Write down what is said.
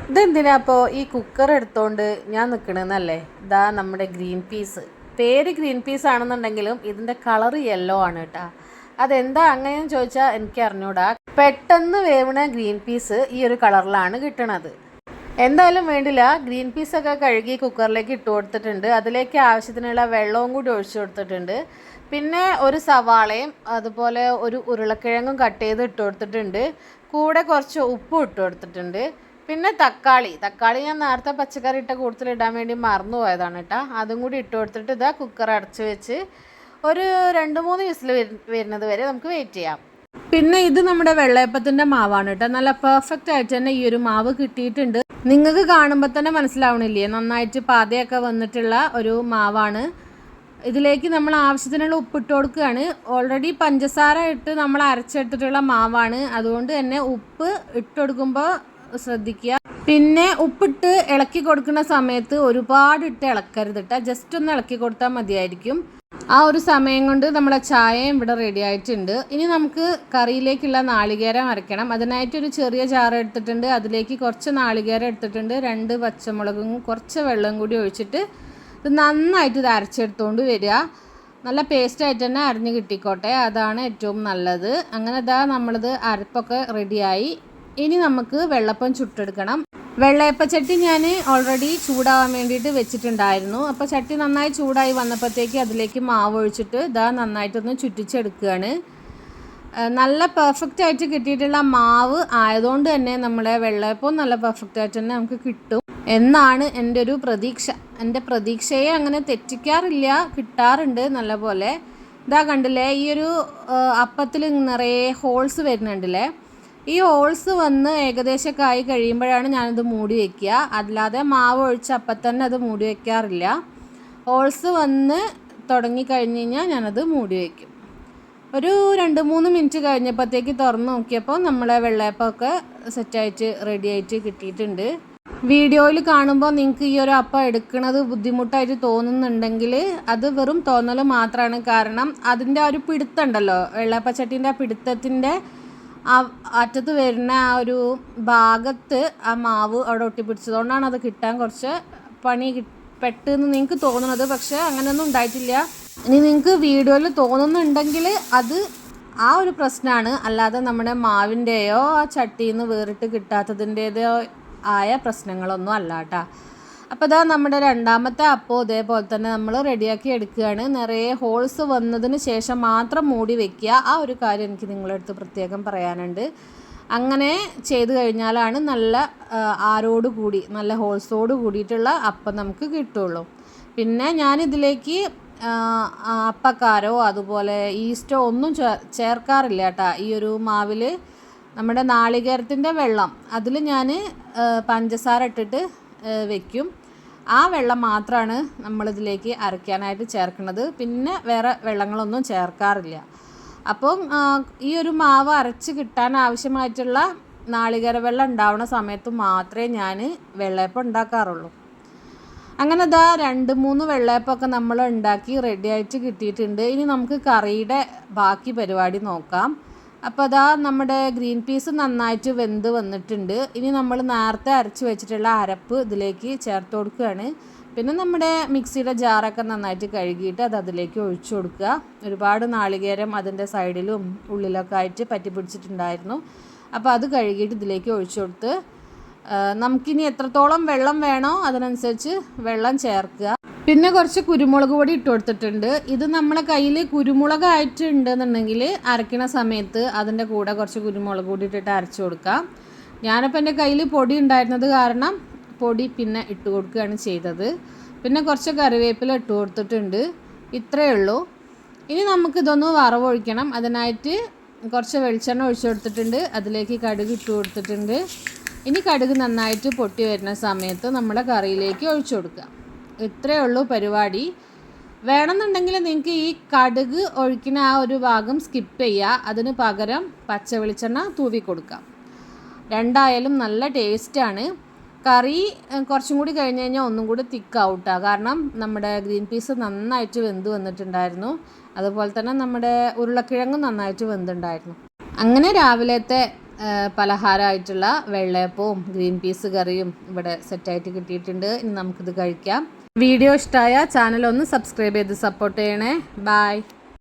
ഇതെന്തിനാ അപ്പോൾ ഈ കുക്കർ എടുത്തോണ്ട് ഞാൻ നിൽക്കണമെന്നല്ലേ? ഇതാ നമ്മുടെ ഗ്രീൻ പീസ്. പേര് ഗ്രീൻ പീസ് ആണെന്നുണ്ടെങ്കിലും ഇതിൻ്റെ കളർ യെല്ലോ ആണ് കേട്ടോ. അതെന്താ അങ്ങനെയെന്ന് ചോദിച്ചാൽ എനിക്ക് അറിഞ്ഞൂടാ. പെട്ടെന്ന് വേവണ ഗ്രീൻ പീസ് ഈ ഒരു കളറിലാണ് കിട്ടണത്. എന്തായാലും വേണ്ടില്ല, ഗ്രീൻ പീസൊക്കെ കഴുകി കുക്കറിലേക്ക് ഇട്ട് കൊടുത്തിട്ടുണ്ട്. അതിലേക്ക് ആവശ്യത്തിനുള്ള വെള്ളവും കൂടി ഒഴിച്ചു കൊടുത്തിട്ടുണ്ട്. പിന്നെ ഒരു സവാളയും അതുപോലെ ഒരു ഉരുളക്കിഴങ്ങും കട്ട് ചെയ്ത് ഇട്ട് കൊടുത്തിട്ടുണ്ട്. കൂടെ കുറച്ച് ഉപ്പും ഇട്ട് കൊടുത്തിട്ടുണ്ട്. പിന്നെ തക്കാളി ഞാൻ നേരത്തെ പച്ചക്കറി ഇട്ട കൂടുതലിടാൻ വേണ്ടി മറന്നു പോയതാണ് കേട്ടോ. അതും കൂടി ഇട്ട് കൊടുത്തിട്ട് ഇതാ കുക്കർ അടച്ച് വെച്ച് ഒരു 2-3 വിസിൽ വരുന്നത് വരെ നമുക്ക് വെയിറ്റ് ചെയ്യാം. പിന്നെ ഇത് നമ്മുടെ വെള്ളയപ്പത്തിൻ്റെ മാവാണ് കേട്ടോ. നല്ല പെർഫെക്റ്റ് ആയിട്ട് തന്നെ ഈ ഒരു മാവ് കിട്ടിയിട്ടുണ്ട്. നിങ്ങൾക്ക് കാണുമ്പോൾ തന്നെ മനസ്സിലാവണില്ലേ, നന്നായിട്ട് പാതയൊക്കെ വന്നിട്ടുള്ള ഒരു മാവാണ്. ഇതിലേക്ക് നമ്മൾ ആവശ്യത്തിനുള്ള ഉപ്പിട്ട് കൊടുക്കുകയാണ്. ഓൾറെഡി പഞ്ചസാര ഇട്ട് നമ്മൾ അരച്ചെടുത്തിട്ടുള്ള മാവാണ്, അതുകൊണ്ട് തന്നെ ഉപ്പ് ഇട്ട് കൊടുക്കുമ്പോൾ ശ്രദ്ധിക്കുക. പിന്നെ ഉപ്പിട്ട് ഇളക്കി കൊടുക്കുന്ന സമയത്ത് ഒരുപാട് ഇട്ട് ഇളക്കരുത് കേട്ടോ. ജസ്റ്റ് ഒന്ന് ഇളക്കി കൊടുത്താൽ മതിയായിരിക്കും. ആ ഒരു സമയം കൊണ്ട് നമ്മുടെ ചായയും ഇവിടെ റെഡി ആയിട്ടുണ്ട്. ഇനി നമുക്ക് കറിയിലേക്കുള്ള നാളികേരം അരയ്ക്കണം. അതിനായിട്ടൊരു ചെറിയ ജാറ് എടുത്തിട്ടുണ്ട്. അതിലേക്ക് കുറച്ച് നാളികേരം എടുത്തിട്ടുണ്ട്, 2 പച്ചമുളകും കുറച്ച് വെള്ളം കൂടി ഒഴിച്ചിട്ട് ഇത് നന്നായിട്ട് ഇത് അരച്ചെടുത്തുകൊണ്ട് വരിക. നല്ല പേസ്റ്റായിട്ട് തന്നെ അരിഞ്ഞ് കിട്ടിക്കോട്ടെ, അതാണ് ഏറ്റവും നല്ലത്. അങ്ങനെ ഇതാ നമ്മളിത് അരപ്പൊക്കെ റെഡിയായി. ഇനി നമുക്ക് വെള്ളപ്പം ചുട്ടെടുക്കണം. വെള്ളയപ്പച്ചട്ടി ഞാൻ ഓൾറെഡി ചൂടാവാൻ വേണ്ടിയിട്ട് വെച്ചിട്ടുണ്ടായിരുന്നു. അപ്പോൾ ചട്ടി നന്നായി ചൂടായി വന്നപ്പോഴത്തേക്ക് അതിലേക്ക് മാവ് ഒഴിച്ചിട്ട് ഇതാ നന്നായിട്ടൊന്ന് ചുറ്റിച്ചെടുക്കുകയാണ്. നല്ല പെർഫെക്റ്റ് ആയിട്ട് കിട്ടിയിട്ടുള്ള മാവ് ആയതുകൊണ്ട് തന്നെ നമ്മുടെ വെള്ളയപ്പം നല്ല പെർഫെക്റ്റ് ആയിട്ട് തന്നെ നമുക്ക് കിട്ടും എന്നാണ് എൻ്റെ ഒരു പ്രതീക്ഷ. എൻ്റെ പ്രതീക്ഷയെ അങ്ങനെ തെറ്റിക്കാറില്ല, കിട്ടാറുണ്ട് നല്ലപോലെ. ഇതാ കണ്ടില്ലേ, ഈ ഒരു അപ്പത്തിൽ നിറയെ ഹോൾസ് വരുന്നുണ്ടല്ലേ. ഈ ഹോൾസ് വന്ന് ഏകദേശമൊക്കെ ആയി കഴിയുമ്പോഴാണ് ഞാനിത് മൂടി വയ്ക്കുക. അല്ലാതെ മാവ് ഒഴിച്ച് അപ്പം തന്നെ അത് മൂടി വയ്ക്കാറില്ല. ഹോൾസ് വന്ന് തുടങ്ങിക്കഴിഞ്ഞ് കഴിഞ്ഞാൽ ഞാനത് മൂടി വയ്ക്കും. ഒരു 2-3 മിനിറ്റ് കഴിഞ്ഞപ്പോഴത്തേക്ക് തുറന്ന് നോക്കിയപ്പോൾ നമ്മളെ വെള്ളയപ്പമൊക്കെ സെറ്റായിട്ട് റെഡി ആയിട്ട് കിട്ടിയിട്ടുണ്ട്. വീഡിയോയിൽ കാണുമ്പോൾ നിങ്ങൾക്ക് ഈ ഒരു അപ്പം എടുക്കുന്നത് ബുദ്ധിമുട്ടായിട്ട് തോന്നുന്നുണ്ടെങ്കിൽ അത് വെറും തോന്നൽ മാത്രമാണ്. കാരണം അതിൻ്റെ ആ ഒരു പിടുത്തമുണ്ടല്ലോ, വെള്ളയപ്പച്ചട്ടീൻ്റെ ആ പിടുത്തത്തിൻ്റെ ആ അറ്റത്ത് വരുന്ന ആ ഒരു ഭാഗത്ത് ആ മാവ് അവിടെ ഒട്ടിപ്പിടിച്ചതുകൊണ്ടാണ് അത് കിട്ടാൻ കുറച്ച് പണി പെട്ടെന്ന് നിങ്ങൾക്ക് തോന്നുന്നത്. പക്ഷേ അങ്ങനെയൊന്നും ഉണ്ടായിട്ടില്ല. ഇനി നിങ്ങൾക്ക് വീഡിയോയിൽ തോന്നുന്നുണ്ടെങ്കിൽ അത് ആ ഒരു പ്രശ്നമാണ്, അല്ലാതെ നമ്മുടെ മാവിൻ്റെയോ ആ ചട്ടിയിൽ നിന്ന് വേറിട്ട് കിട്ടാത്തതിൻ്റെതോ ആയ പ്രശ്നങ്ങളൊന്നും അല്ല കേട്ടോ. അപ്പോൾ ഇതാ നമ്മുടെ രണ്ടാമത്തെ അപ്പോൾ ഇതേപോലെ തന്നെ നമ്മൾ റെഡിയാക്കി എടുക്കുകയാണ്. നിറയെ ഹോൾസ് വന്നതിന് ശേഷം മാത്രം മൂടി വെക്കുക. ആ ഒരു കാര്യം എനിക്ക് നിങ്ങളുടെ അടുത്ത് പ്രത്യേകം പറയാനുണ്ട്. അങ്ങനെ ചെയ്തു കഴിഞ്ഞാലാണ് നല്ല ആരോടുകൂടി നല്ല ഹോൾസോട് കൂടിയിട്ടുള്ള അപ്പം നമുക്ക് കിട്ടുള്ളൂ. പിന്നെ ഞാനിതിലേക്ക് അപ്പക്കാരോ അതുപോലെ ഈസ്റ്റോ ഒന്നും ചേർക്കാറില്ല കേട്ടോ. ഈ ഒരു മാവിൽ നമ്മുടെ നാളികേരത്തിൻ്റെ വെള്ളം അതിൽ ഞാൻ പഞ്ചസാര ഇട്ടിട്ട് വെക്കും. ആ വെള്ളം മാത്രമാണ് നമ്മളിതിലേക്ക് അരയ്ക്കാനായിട്ട് ചേർക്കുന്നത്. പിന്നെ വേറെ വെള്ളങ്ങളൊന്നും ചേർക്കാറില്ല. അപ്പം ഈ ഒരു മാവ് അരച്ച് കിട്ടാൻ ആവശ്യമായിട്ടുള്ള നാളികേര വെള്ളം ഉണ്ടാവുന്ന സമയത്ത് മാത്രമേ ഞാൻ വെള്ളയപ്പം ഉണ്ടാക്കാറുള്ളൂ. അങ്ങനെ ഇതാ 2-3 വെള്ളയപ്പമൊക്കെ നമ്മൾ ഉണ്ടാക്കി റെഡിയായിട്ട് കിട്ടിയിട്ടുണ്ട്. ഇനി നമുക്ക് കറിയുടെ ബാക്കി പരിപാടി നോക്കാം. അപ്പോൾ അതാ നമ്മുടെ ഗ്രീൻ പീസ് നന്നായിട്ട് വെന്ത് വന്നിട്ടുണ്ട്. ഇനി നമ്മൾ നേരത്തെ അരച്ച് വെച്ചിട്ടുള്ള അരപ്പ് ഇതിലേക്ക് ചേർത്ത് കൊടുക്കുകയാണ്. പിന്നെ നമ്മുടെ മിക്സിയുടെ ജാറൊക്കെ നന്നായിട്ട് കഴുകിയിട്ട് അത് അതിലേക്ക് ഒഴിച്ചു കൊടുക്കുക. ഒരുപാട് നാളികേരം അതിൻ്റെ സൈഡിലും ഉള്ളിലൊക്കെ ആയിട്ട് പറ്റി പിടിച്ചിട്ടുണ്ടായിരുന്നു. അപ്പോൾ അത് കഴുകിയിട്ട് ഇതിലേക്ക് ഒഴിച്ചു കൊടുത്ത് നമുക്കിനി എത്രത്തോളം വെള്ളം വേണോ അതിനനുസരിച്ച് വെള്ളം ചേർക്കുക. പിന്നെ കുറച്ച് കുരുമുളക് പൊടി ഇട്ട് കൊടുത്തിട്ടുണ്ട്. ഇത് നമ്മളെ കയ്യിൽ കുരുമുളകായിട്ട് ഉണ്ടെന്നുണ്ടെങ്കിൽ അരയ്ക്കണ സമയത്ത് അതിൻ്റെ കൂടെ കുറച്ച് കുരുമുളക് പൊടി ഇട്ടിട്ട് അരച്ച് കൊടുക്കാം. ഞാനിപ്പോൾ എൻ്റെ കയ്യിൽ പൊടി ഉണ്ടായിരുന്നത് കാരണം പൊടി പിന്നെ ഇട്ട് കൊടുക്കുകയാണ് ചെയ്തത്. പിന്നെ കുറച്ച് കറിവേപ്പില ഇട്ട് കൊടുത്തിട്ടുണ്ട്. ഇത്രയേ ഉള്ളൂ. ഇനി നമുക്കിതൊന്ന് വറവൊഴിക്കണം. അതിനായിട്ട് കുറച്ച് വെളിച്ചെണ്ണ ഒഴിച്ചു കൊടുത്തിട്ടുണ്ട്. അതിലേക്ക് കടുക് ഇട്ട് കൊടുത്തിട്ടുണ്ട്. ഇനി കടുക് നന്നായിട്ട് പൊട്ടി വരുന്ന സമയത്ത് നമ്മുടെ കറിയിലേക്ക് ഒഴിച്ചു കൊടുക്കുക. ഇത്രയേ ഉള്ളൂ പരിപാടി. വേണമെന്നുണ്ടെങ്കിൽ നിങ്ങൾക്ക് ഈ കടുക് ഒഴിക്കുന്ന ആ ഒരു ഭാഗം സ്കിപ്പ് ചെയ്യുക. അതിന് പകരം പച്ച വെളിച്ചെണ്ണ തൂവി കൊടുക്കാം. രണ്ടായാലും നല്ല ടേസ്റ്റാണ്. കറി കുറച്ചും കൂടി കഴിഞ്ഞ് കഴിഞ്ഞാൽ ഒന്നും കൂടി തിക്കാവും കേട്ടോ. കാരണം നമ്മുടെ ഗ്രീൻ പീസ് നന്നായിട്ട് വെന്ത് വന്നിട്ടുണ്ടായിരുന്നു. അതുപോലെ തന്നെ നമ്മുടെ ഉരുളക്കിഴങ്ങും നന്നായിട്ട് വെന്തുണ്ടായിരുന്നു. അങ്ങനെ രാവിലത്തെ പലഹാരമായിട്ടുള്ള വെള്ളയപ്പവും ഗ്രീൻ പീസ് കറിയും ഇവിടെ സെറ്റായിട്ട് കിട്ടിയിട്ടുണ്ട്. ഇനി നമുക്കിത് കഴിക്കാം. വീഡിയോ ഇഷ്ടമായ ചാനൽ ഒന്ന് സബ്സ്ക്രൈബ് ചെയ്ത് സപ്പോർട്ട് ചെയ്യണേ. ബൈ.